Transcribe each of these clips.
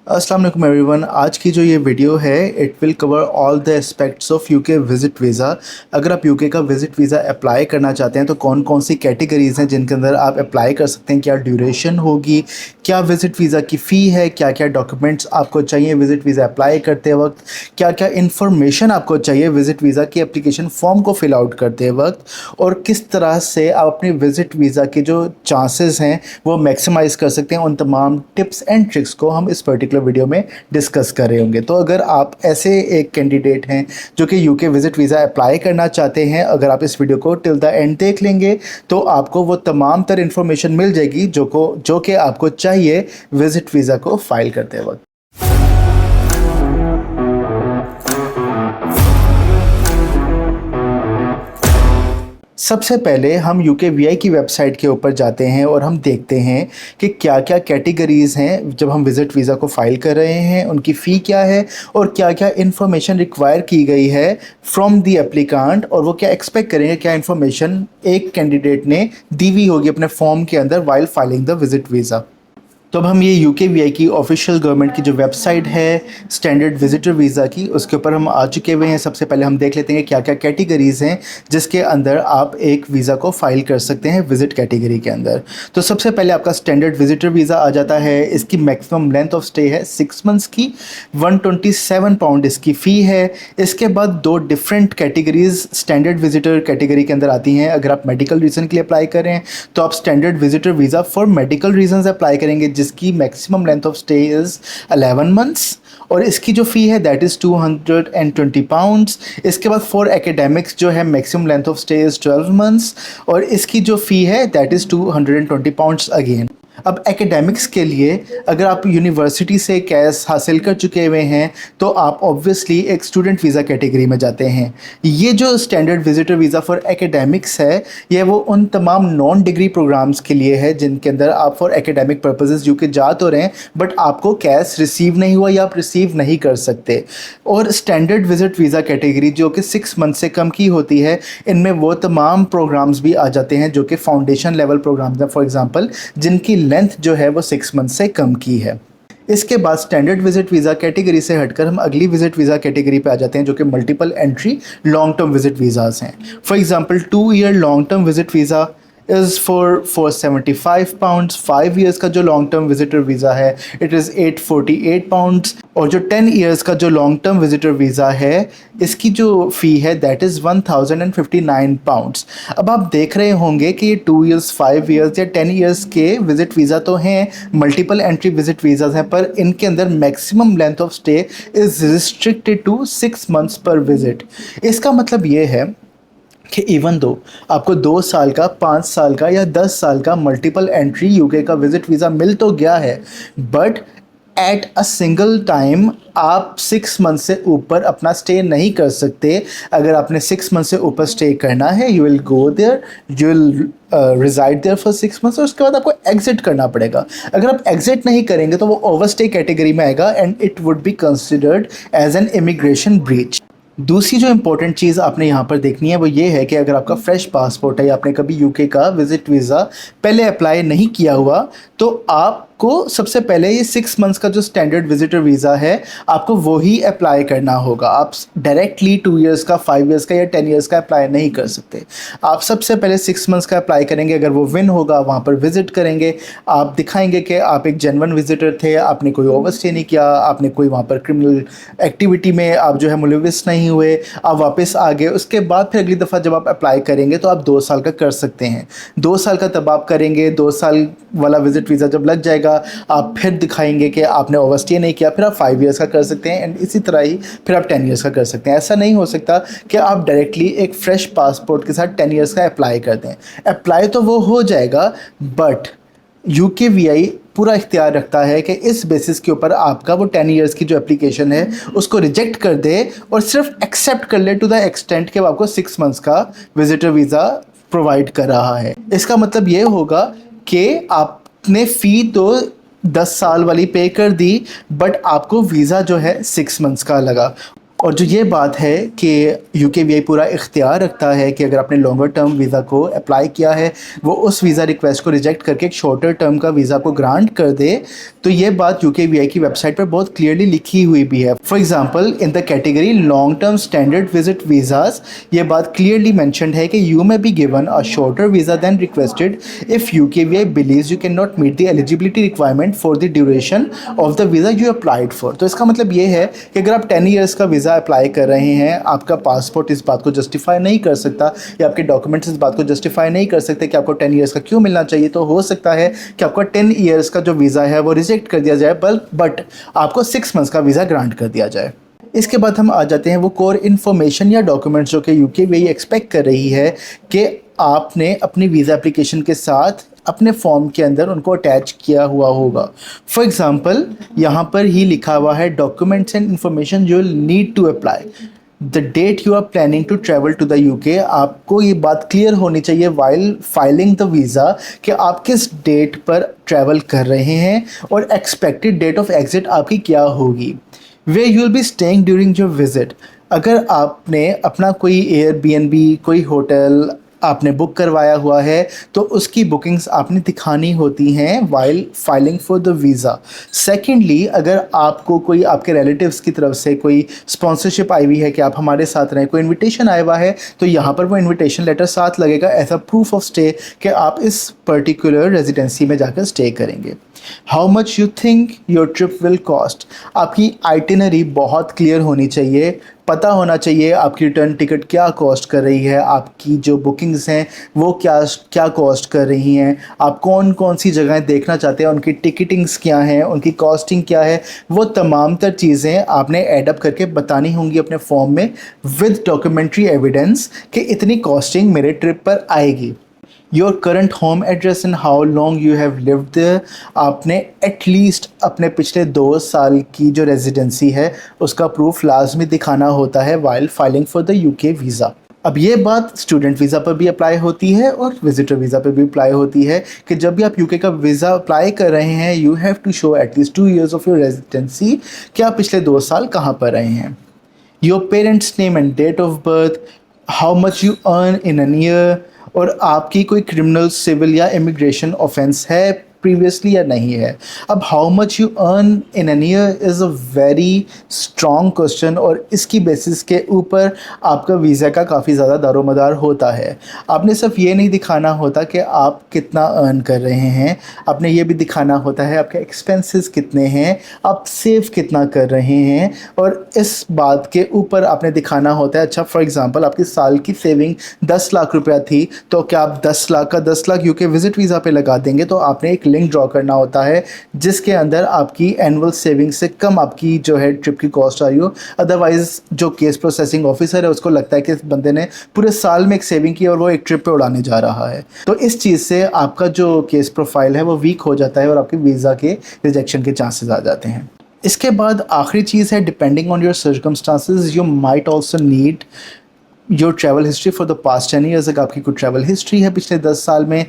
अस्सलाम वालेकुम एवरीवन। आज की जो ये वीडियो है it will cover all the aspects of UK visit visa. अगर आप यूके का विज़िट वीज़ा अप्लाई करना चाहते हैं तो कौन कौन सी कैटेगरीज़ हैं जिनके अंदर आप अप्लाई कर सकते हैं, क्या ड्यूरेशन होगी, क्या विज़िट वीज़ा की फ़ी है, क्या क्या डॉक्यूमेंट्स आपको चाहिए विज़िट वीज़ा अप्लाई करते वक्त, क्या क्या इन्फॉर्मेशन आपको चाहिए विज़िट वीज़ा की एप्लीकेशन फॉर्म को फिल आउट करते वक्त, और किस तरह से आप अपने विज़िट वीज़ा के जो चांसेस हैं वो मैक्सिमाइज़ कर सकते हैं। उन तमाम टिप्स एंड ट्रिक्स को हम इस पर्टिकुलर वीडियो में डिस्कस कर रहे होंगे। तो अगर आप ऐसे एक कैंडिडेट हैं जो कि यूके विज़िट वीज़ा अप्लाई करना चाहते हैं, अगर आप इस वीडियो को टिल द एंड देख लेंगे तो आपको वो तमाम तर इन्फॉर्मेशन मिल जाएगी जो कि आपको चाहिए विज़िट वीज़ा को फाइल करते वक्त। सबसे पहले हम यूकेवीआई की वेबसाइट के ऊपर जाते हैं और हम देखते हैं कि क्या क्या कैटेगरीज़ हैं जब हम विज़िट वीज़ा को फ़ाइल कर रहे हैं, उनकी फ़ी क्या है और क्या क्या इन्फॉर्मेशन रिक्वायर की गई है फ्रॉम दी एप्लीकांट, और वो क्या एक्सपेक्ट करेंगे, क्या इन्फॉर्मेशन एक कैंडिडेट ने दी हुई होगी अपने फॉर्म के अंदर while filing the visit visa. तो अब हम ये यूकेवीआई की ऑफिशियल गवर्नमेंट की जो वेबसाइट है स्टैंडर्ड विजिटर वीज़ा की, उसके ऊपर हम आ चुके हुए हैं। सबसे पहले हम देख लेते हैं क्या क्या कैटेगरीज़ हैं जिसके अंदर आप एक वीज़ा को फ़ाइल कर सकते हैं विज़िट कैटेगरी के अंदर। तो सबसे पहले आपका स्टैंडर्ड विजिटर वीज़ा आ जाता है। इसकी मैक्सिमम लेंथ ऑफ स्टे है 6 मंथ्स की, £127 इसकी फ़ी है। इसके बाद दो different categories standard visitor category के अंदर आती हैं। अगर आप मेडिकल रीज़न के लिए अप्लाई कर रहे हैं तो आप standard visitor visa for medical reasons apply करेंगे, जिसकी maximum length of stay is 11 months, और इसकी जो फ़ी है दैट इज़ £220। इसके बाद फॉर एकेडमिक्स जो है maximum length of stay is 12 months, और इसकी जो फ़ी है दैट इज़ £220 अगेन। अब एकेडमिक्स के लिए अगर आप यूनिवर्सिटी से कैश हासिल कर चुके हुए हैं तो आप ऑब्वियसली एक स्टूडेंट वीज़ा कैटेगरी में जाते हैं। ये जो standard visitor visa for academics है ये वो उन तमाम नॉन डिग्री प्रोग्राम्स के लिए है जिनके अंदर आप फॉर एकेडमिक पर्पसेस यूके जा तो रहे हैं बट आपको कैश रिसीव नहीं हुआ या आप रिसीव नहीं कर सकते। और स्टैंडर्ड विजिट वीज़ा कैटेगरी जो कि 6 मंथ से कम की होती है, इनमें वो तमाम प्रोग्राम्स भी आ जाते हैं जो कि फाउंडेशन लेवल प्रोग्राम्स हैं, फॉर एग्ज़ाम्पल जिनकी लेंथ जो है वो 6 मंथ से कम की है। इसके बाद स्टैंडर्ड विजिट वीज़ा कैटेगरी से हटकर हम अगली विजिट वीज़ा कैटेगरी पे आ जाते हैं जो कि multiple entry long term visit visas हैं। For example 2 year long term visit visa is for £475। 5 years का जो लॉन्ग टर्म विजिटर वीज़ा है इट इज़ £848, और जो 10 ईयर्स का जो लॉन्ग टर्म विजिटर वीज़ा है इसकी जो फ़ी है दैट इज़ £1059। अब आप देख रहे होंगे कि ये 2 ईयर्स, 5 ईयर्स या 10 ईयर्स के विजिट वीज़ा तो हैं, मल्टीपल एंट्री विजिट वीज़ाज़ हैं, पर इनके अंदर maximum length of stay is restricted to 6 months per visit. इसका मतलब ये है कि इवन दो आपको 2 साल का, 5 साल का या 10 साल का मल्टीपल एंट्री यूके का विजिट वीज़ा मिल तो गया है, but at a single time आप 6 मंथ से ऊपर अपना स्टे नहीं कर सकते। अगर आपने 6 मंथ से ऊपर स्टे करना है you will go there, you will reside there for 6 months, और उसके बाद आपको एग्जिट करना पड़ेगा। अगर आप एग्जिट नहीं करेंगे तो वो ओवरस्टे कैटेगरी में आएगा and it would be considered as an immigration breach. दूसरी जो इम्पोर्टेंट चीज़ आपने यहाँ पर देखनी है वो ये है कि अगर आपका फ्रेश पासपोर्ट है या आपने कभी यूके का विज़िट वीज़ा पहले अप्लाई नहीं किया हुआ तो आपको सबसे पहले ये 6 मंथ्स का जो स्टैंडर्ड विजिटर वीज़ा है आपको वो ही अप्लाई करना होगा। आप डायरेक्टली 2 ईयर्स का, 5 ईयर्स का या 10 ईयर्स का अप्लाई नहीं कर सकते। आप सबसे पहले 6 मंथ्स का अप्लाई करेंगे। अगर वो विन होगा वहाँ पर विज़िट करेंगे, आप दिखाएंगे कि आप एक जेन्युइन विजिटर थे, आपने कोई ओवरस्टे नहीं किया, आपने कोई वहाँ पर क्रिमिनल एक्टिविटी में आप जो है मुलविस नहीं हुए, आप वापस आ गए। उसके बाद फिर अगली दफ़ा जब आप अप्लाई करेंगे तो आप 2 साल का कर सकते हैं। 2 साल का तब आप करेंगे, 2 साल वाला विजिट वीज़ा जब लग जाएगा आप फिर दिखाएंगे कि आपने ओवरस्टे नहीं किया, फिर आप 5 ईयर्स का कर सकते हैं एंड इसी तरह ही फिर आप 10 ईयर्स का कर सकते हैं। ऐसा नहीं हो सकता कि आप डायरेक्टली एक फ्रेश पासपोर्ट के साथ 10 ईयर्स का अप्लाई कर दें। अप्लाई तो वो हो जाएगा बट यूकेवीआई पूरा इख्तियार रखता है कि इस बेसिस के ऊपर आपका वो 10 ईयर्स की जो एप्लीकेशन है उसको रिजेक्ट कर दे और सिर्फ एक्सेप्ट कर ले टू द एक्सटेंट कि वो आपको 6 मंथ्स का विजिटर वीज़ा प्रोवाइड कर रहा है। इसका मतलब ये होगा कि आपने फ़ी तो 10 साल वाली पे कर दी बट आपको वीज़ा जो है 6 मंथ्स का लगा। और जो ये बात है कि यूके पूरा इख्तियार रखता है कि अगर आपने लॉन्गर टर्म वीज़ा को अप्लाई किया है, वो उस वीज़ा रिक्वेस्ट को रिजेक्ट करके एक शॉर्टर टर्म का वीज़ा को ग्रांट कर दे, तो ये बात यूके की वेबसाइट पर बहुत क्लियरली लिखी हुई भी है। For example in the category long term standard visit visas, ये बात क्लियरली मैंशनड है कि you may be given a shorter visa than requested if UK believes you can not meet the eligibility requirement for the duration of the visa you applied for. तो इसका मतलब ये है कि अगर आप 10 ईयर्स का वीज़ा अप्लाई कर रहे हैं, आपका पासपोर्ट इस बात को जस्टिफाई नहीं कर सकता या आपके डॉक्यूमेंट्स इस बात को जस्टिफाई नहीं कर सकते कि आपको 10 ईयर्स का क्यों मिलना चाहिए, तो हो सकता है कि आपका 10 ईयर्स का जो वीज़ा है वो रिजेक्ट कर दिया जाए, बट आपको 6 मंथ्स का वीज़ा ग्रांट कर दिया जाए। इसके बाद हम आ जाते हैं वो कोर इन्फॉर्मेशन या डॉक्यूमेंट्स जो कि यूके एक्सपेक्ट कर रही है कि आपने अपनी वीज़ा एप्लीकेशन के साथ अपने फॉर्म के अंदर उनको अटैच किया हुआ होगा। फॉर एग्ज़ाम्पल यहाँ पर ही लिखा हुआ है documents and information you will need to apply the date you are planning to travel to the UK. आपको ये बात क्लियर होनी चाहिए वाइल फाइलिंग द वीज़ा कि आप किस डेट पर ट्रैवल कर रहे हैं और एक्सपेक्टेड डेट ऑफ एग्ज़िट आपकी क्या होगी। Way you will be staying during your visit. अगर आपने अपना कोई एयरबीएनबी, कोई होटल आपने बुक करवाया हुआ है, तो उसकी बुकिंग्स आपने दिखानी होती हैं while filing for the visa. Secondly, अगर आपको कोई आपके रिलेटिव्स की तरफ से कोई स्पॉन्सरशिप आई हुई है कि आप हमारे साथ रहें, कोई इनविटेशन आया हुआ है, तो यहाँ पर वो इनविटेशन लेटर साथ लगेगा as a proof of stay कि आप इस पर्टिकुलर रेजिडेंसी में जाकर स्टे करेंगे। How much you think your trip will cost. आपकी आइटिनरी बहुत क्लियर होनी चाहिए, पता होना चाहिए आपकी रिटर्न टिकट क्या कॉस्ट कर रही है, आपकी जो बुकिंग्स हैं वो क्या क्या कॉस्ट कर रही हैं, आप कौन कौन सी जगहें देखना चाहते हैं, उनकी टिकटिंग्स क्या हैं, उनकी कॉस्टिंग क्या है, वो तमाम तर चीज़ें आपने एडअप करके बतानी होंगी अपने फॉर्म में विद डॉक्यूमेंट्री एविडेंस कि इतनी कॉस्टिंग मेरे ट्रिप पर आएगी। Your current home address and how long you have lived there. आपने एटलीस्ट अपने पिछले 2 साल की जो रेजिडेंसी है उसका प्रूफ लाजमी दिखाना होता है while filing for the UK visa. अब ये बात स्टूडेंट वीज़ा पर भी अप्लाई होती है और विजिटर वीज़ा पर भी अप्लाई होती है कि जब भी आप यूके का वीज़ा अप्लाई कर रहे हैं, you have to show at least 2 years of your residency कि आप पिछले 2 साल कहाँ पर रहे हैं। योर parents name and date of birth, how much you earn in an year, और आपकी कोई क्रिमिनल, सिविल या इमिग्रेशन ऑफेंस है प्रीवियसली या नहीं है। अब how much you earn in an year is a very strong question और इसकी बेसिस के ऊपर आपका वीज़ा का काफ़ी ज़्यादा दारोमदार होता है। आपने सिर्फ ये नहीं दिखाना होता कि आप कितना अर्न कर रहे हैं, आपने ये भी दिखाना होता है आपके एक्सपेंसेस कितने हैं, आप सेव कितना कर रहे हैं, और इस बात के ऊपर आपने दिखाना होता है। अच्छा, फॉर एग्ज़ाम्पल आपकी साल की सेविंग 10 लाख रुपया थी, तो क्या आप 10 लाख का 10 लाख यूके विजिट वीज़ा पे लगा देंगे? तो आपने एक लिंक ड्रॉ करना होता है जिसके अंदर आपकी एनुअल सेविंग से कम आपकी जो है ट्रिप की कॉस्ट आ रही हो। अदरवाइज़ जो केस प्रोसेसिंग ऑफिसर है उसको लगता है कि इस बंदे ने पूरे साल में एक सेविंग की और वो एक ट्रिप पे उड़ाने जा रहा है। तो इस चीज़ से आपका जो केस प्रोफाइल है वो वीक हो जाता है और आपके वीज़ा के रिजेक्शन के चांसेस आ जाते हैं। इसके बाद आखिरी चीज़ है depending on your circumstances you might also need your travel history for the past 10 years। अगर आपकी कोई ट्रैवल हिस्ट्री है पिछले 10 साल में,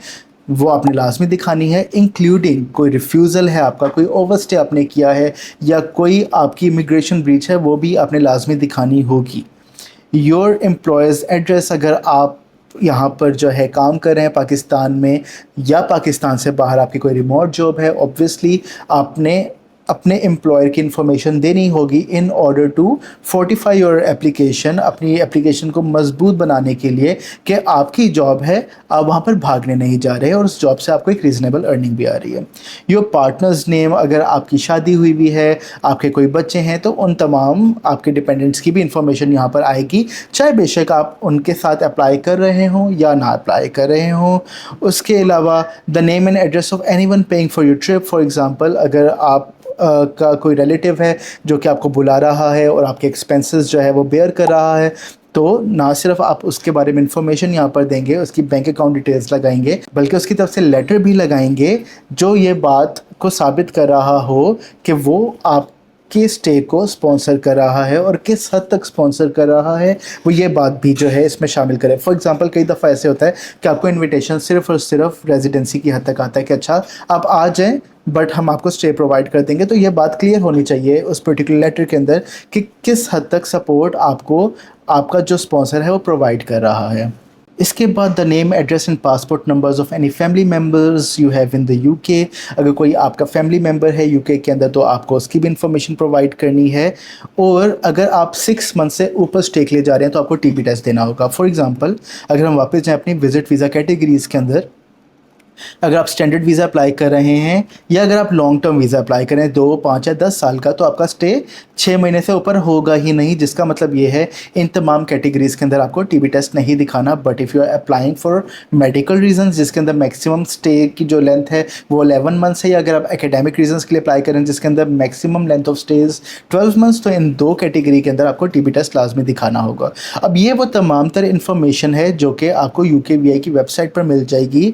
वो आपने लाजमी दिखानी है, इंक्लूडिंग कोई रिफ्यूज़ल है आपका, कोई ओवरस्टे आपने किया है या कोई आपकी इमिग्रेशन ब्रीच है, वो भी आपने लाजमी दिखानी होगी। योर एम्प्लॉयज़ एड्रेस, अगर आप यहाँ पर जो है काम कर रहे हैं पाकिस्तान में या पाकिस्तान से बाहर आपकी कोई रिमोट जॉब है, ऑब्वियसली आपने अपने एम्प्लॉयर की इन्फॉर्मेशन देनी होगी in order to fortify your application, अपनी एप्लीकेशन को मजबूत बनाने के लिए कि आपकी जॉब है, आप वहाँ पर भागने नहीं जा रहे और उस जॉब से आपको एक रीज़नेबल अर्निंग भी आ रही है। योर पार्टनर्स नेम, अगर आपकी शादी हुई भी है, आपके कोई बच्चे हैं, तो उन तमाम आपके डिपेंडेंट्स की भी इंफॉर्मेशन यहाँ पर आएगी, चाहे बेशक आप उनके साथ अप्लाई कर रहे हों या ना अप्लाई कर रहे हों। उसके अलावा the name and address of anyone paying for your trip. For example, अगर आप का कोई रिलेटिव है जो कि आपको बुला रहा है और आपके एक्सपेंसेस जो है वो बेयर कर रहा है, तो ना सिर्फ आप उसके बारे में इंफॉर्मेशन यहाँ पर देंगे, उसकी बैंक अकाउंट डिटेल्स लगाएंगे, बल्कि उसकी तरफ से लेटर भी लगाएंगे जो ये बात को साबित कर रहा हो कि वो आपके स्टे को स्पॉन्सर कर रहा है और किस हद तक स्पॉन्सर कर रहा है, वो ये बात भी जो है इसमें शामिल करें। फॉर एग्जांपल, कई दफ़ा ऐसे होता है कि आपको इनविटेशन सिर्फ और सिर्फ रेजिडेंसी की हद तक आता है कि अच्छा आप आ जाएँ, बट हम आपको स्टे प्रोवाइड कर देंगे। तो ये बात क्लियर होनी चाहिए उस पर्टिकुलर लेटर के अंदर कि किस हद तक सपोर्ट आपको आपका जो स्पॉन्सर है वो प्रोवाइड कर रहा है। इसके बाद the name, address and passport numbers of any family members you have in the UK. अगर कोई आपका फैमिली मेम्बर है यूके के अंदर तो आपको उसकी भी इंफॉर्मेशन प्रोवाइड करनी है। और अगर आप 6 मंथ से ऊपर स्टे के लिए जा रहे हैं तो आपको टीपी टेस्ट देना होगा। फॉर एग्जांपल, अगर हम वापस जाएँ अपनी विजिट वीज़ा कैटेगरीज़ के अंदर, अगर आप स्टैंडर्ड वीज़ा अप्लाई कर रहे हैं या अगर आप लॉन्ग टर्म वीज़ा अप्लाई करें 2, 5 या 10 साल का, तो आपका स्टे 6 महीने से ऊपर होगा ही नहीं, जिसका मतलब ये है इन तमाम कैटेगरीज़ के अंदर आपको टीबी टेस्ट नहीं दिखाना। But if you are applying for medical reasons जिसके अंदर मैक्सिमम स्टे की जो लेंथ है वो 11 मंथ्स है, या अगर आप एकेडमिक रीजंस के लिए अप्लाई करें जिसके अंदर maximum length of stage 12 months, तो इन 2 कैटेगरी के अंदर आपको टीबी टेस्ट लाजमी दिखाना होगा। अब ये वो तमाम तर इन्फॉर्मेशन है जो कि आपको यूकेवीआई की वेबसाइट पर मिल जाएगी,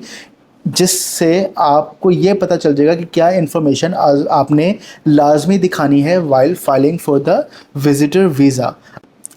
जिससे आपको ये पता चल जाएगा कि क्या इन्फॉर्मेशन आपने लाजमी दिखानी है while filing for the visitor visa.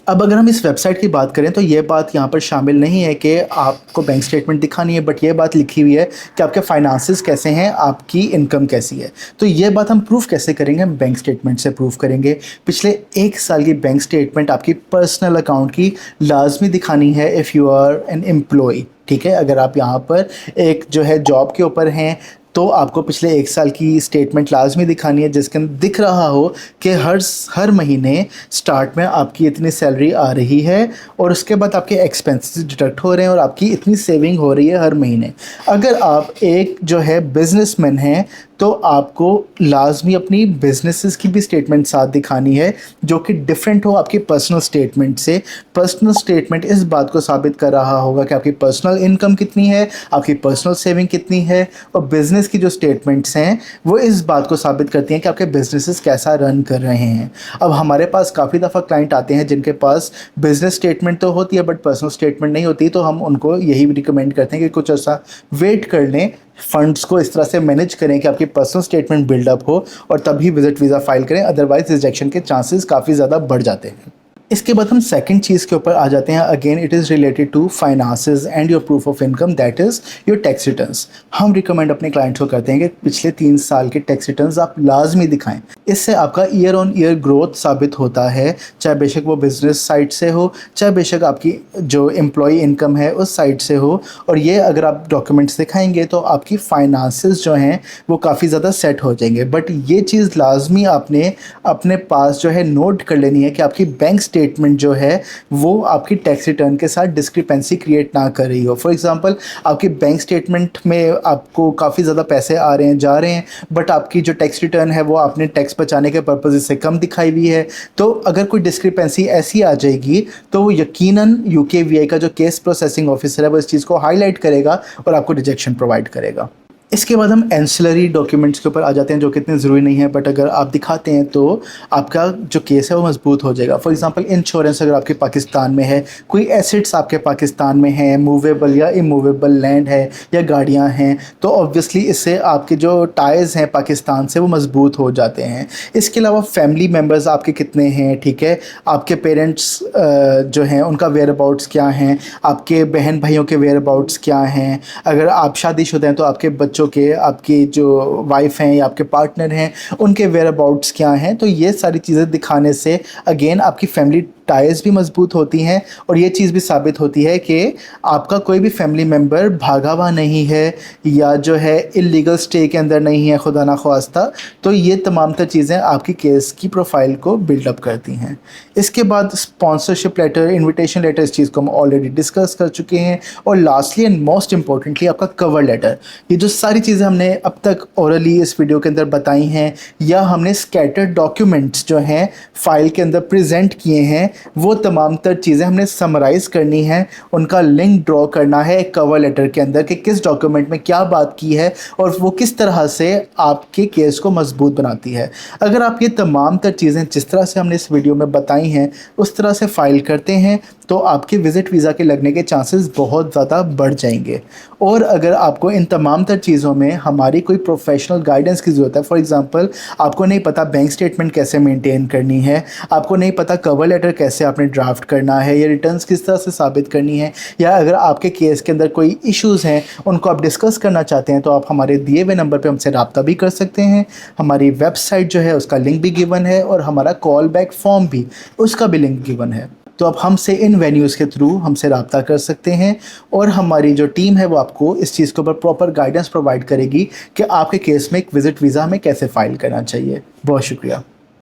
अब अगर हम इस वेबसाइट की बात करें तो ये बात यहाँ पर शामिल नहीं है कि आपको बैंक स्टेटमेंट दिखानी है, बट ये बात लिखी हुई है कि आपके फाइनेंसेस कैसे हैं, आपकी इनकम कैसी है। तो ये बात हम प्रूफ कैसे करेंगे? हम बैंक स्टेटमेंट से प्रूफ करेंगे। पिछले 1 साल की बैंक स्टेटमेंट आपकी पर्सनल अकाउंट की लाजमी दिखानी है if you are an employ. ठीक है, अगर आप यहाँ पर एक जो है जॉब के ऊपर हैं तो आपको पिछले 1 साल की स्टेटमेंट लाजमी दिखानी है, जिसके अंदर दिख रहा हो कि हर महीने स्टार्ट में आपकी इतनी सैलरी आ रही है और उसके बाद आपके एक्सपेंसेस डिडक्ट हो रहे हैं और आपकी इतनी सेविंग हो रही है हर महीने। अगर आप एक जो है बिजनेसमैन हैं तो आपको लाजमी अपनी बिजनेसेस की भी स्टेटमेंट साथ दिखानी है जो कि डिफरेंट हो आपकी पर्सनल स्टेटमेंट से। पर्सनल स्टेटमेंट इस बात को साबित कर रहा होगा कि आपकी पर्सनल इनकम कितनी है, आपकी पर्सनल सेविंग कितनी है, और बिज़नेस की जो स्टेटमेंट्स हैं वो इस बात को साबित करती हैं कि आपके बिजनेसेस कैसा रन कर रहे हैं। अब हमारे पास काफ़ी दफ़ा क्लाइंट आते हैं जिनके पास बिज़नेस स्टेटमेंट तो होती है बट पर्सनल स्टेटमेंट नहीं होती, तो हम उनको यही रिकमेंड करते हैं कि कुछ अर्सा वेट कर लें, फंड्स को इस तरह से मैनेज करें कि आपकी पर्सनल स्टेटमेंट बिल्डअप हो और तभी विजिट वीज़ा फाइल करें, अदरवाइज रिजेक्शन के चांसेस काफ़ी ज़्यादा बढ़ जाते हैं। इसके बाद हम सेकंड चीज़ के ऊपर आ जाते हैं। Again it is related to finances and your proof of income, that is your tax returns. हम रिकमेंड अपने क्लाइंट्स को करते हैं कि पिछले 3 साल के टैक्स रिटर्न्स आप लाजमी दिखाएं। इससे आपका ईयर ऑन ईयर ग्रोथ साबित होता है, चाहे बेशक वो बिज़नेस साइड से हो, चाहे बेशक आपकी जो एम्प्लॉई इनकम है उस साइड से हो। और ये अगर आप डॉक्यूमेंट्स दिखाएंगे तो आपकी फाइनेंसेस जो हैं वो काफ़ी ज़्यादा सेट हो जाएंगे। बट ये चीज़ लाजमी आपने अपने पास जो है नोट कर लेनी है कि आपकी बैंक स्टेटमेंट जो है वो आपकी टैक्स रिटर्न के साथ डिस्क्रिपेंसी क्रिएट ना कर रही हो। फॉर एग्जांपल, आपकी बैंक स्टेटमेंट में आपको काफ़ी ज़्यादा पैसे आ रहे हैं जा रहे हैं, बट आपकी जो टैक्स रिटर्न है वो आपने टैक्स बचाने के पर्पज़ से कम दिखाई हुई है। तो अगर कोई डिस्क्रिपेंसी ऐसी आ जाएगी तो वो यकीनन यूकेवीआई का जो केस प्रोसेसिंग ऑफिसर है वो इस चीज़ को हाईलाइट करेगा और आपको रिजेक्शन प्रोवाइड करेगा। इसके बाद हम एंसिलरी डॉक्यूमेंट्स के ऊपर आ जाते हैं जो कि इतने ज़रूरी नहीं है, बट अगर आप दिखाते हैं तो आपका जो केस है वो मजबूत हो जाएगा। फॉर एग्जांपल, इंश्योरेंस अगर आपके पाकिस्तान में है, कोई एसेट्स आपके पाकिस्तान में हैं, मूवेबल या इमूवेबल लैंड है या गाड़ियां हैं, तो ऑब्वियसली इससे आपके जो टाइज़ हैं पाकिस्तान से वो मजबूत हो जाते हैं। इसके अलावा फैमिली मेम्बर्स आपके कितने हैं, ठीक है, आपके पेरेंट्स जो हैं उनका वेयर अबाउट्स क्या हैं, आपके बहन भाइयों के वेयर अबाउट्स क्या हैं, अगर आप शादीशुदा हैं तो आपके बच्चों के, आपकी जो वाइफ हैं या आपके पार्टनर हैं उनके वेयर अबाउट्स क्या हैं। तो ये सारी चीज़ें दिखाने से अगेन आपकी फैमिली टाइज भी मजबूत होती हैं और ये चीज़ भी साबित होती है कि आपका कोई भी फैमिली मेम्बर भागा हुआ नहीं है या जो है इलीगल स्टे के अंदर नहीं है खुदा ना ख्वास्ता। तो ये तमाम तर चीज़ें आपकी केस की प्रोफाइल को बिल्डअप करती हैं। इसके बाद स्पॉन्सरशिप लेटर, इन्विटेशन लेटर, इस चीज़ को हम ऑलरेडी डिस्कस कर चुके हैं। और लास्टली एंड मोस्ट इम्पॉर्टेंटली आपका कवर लेटर। ये जो सारी चीज़ें हमने अब तक ओरली इस वीडियो के अंदर बताई हैं या हमने स्कैटर्ड डॉक्यूमेंट्स जो हैं फाइल के अंदर प्रेजेंट किए हैं, वो तमाम तर चीज़ें हमने समराइज़ करनी है, उनका लिंक ड्रॉ करना है एक कवर लेटर के अंदर कि किस डॉक्यूमेंट में क्या बात की है और वो किस तरह से आपके केस को मजबूत बनाती है। अगर आप ये तमाम तर चीज़ें जिस तरह से हमने इस वीडियो में बताई हैं उस तरह से फ़ाइल करते हैं तो आपके विज़िट वीज़ा के लगने के चांसेस बहुत ज़्यादा बढ़ जाएंगे। और अगर आपको इन तमाम तर चीज़ों में हमारी कोई प्रोफेशनल गाइडेंस की ज़रूरत है, फॉर एग्जांपल आपको नहीं पता बैंक स्टेटमेंट कैसे मेंटेन करनी है, आपको नहीं पता कवर लेटर कैसे आपने ड्राफ्ट करना है, या रिटर्न्स किस तरह से साबित करनी है, या अगर आपके केस के अंदर कोई इश्यूज़ हैं उनको आप डिस्कस करना चाहते हैं, तो आप हमारे दिए हुए नंबर पर हमसे रब्ता भी कर सकते हैं। हमारी वेबसाइट जो है उसका लिंक भी गिवन है, और हमारा कॉल बैक फॉर्म भी, उसका भी लिंक गिवन है। तो आप हमसे इन वेन्यूज़ के थ्रू हमसे रब्ता कर सकते हैं, और हमारी जो टीम है वो आपको इस चीज़ के ऊपर प्रॉपर गाइडेंस प्रोवाइड करेगी कि आपके केस में एक विज़िट वीज़ा हमें कैसे फ़ाइल करना चाहिए। बहुत शुक्रिया।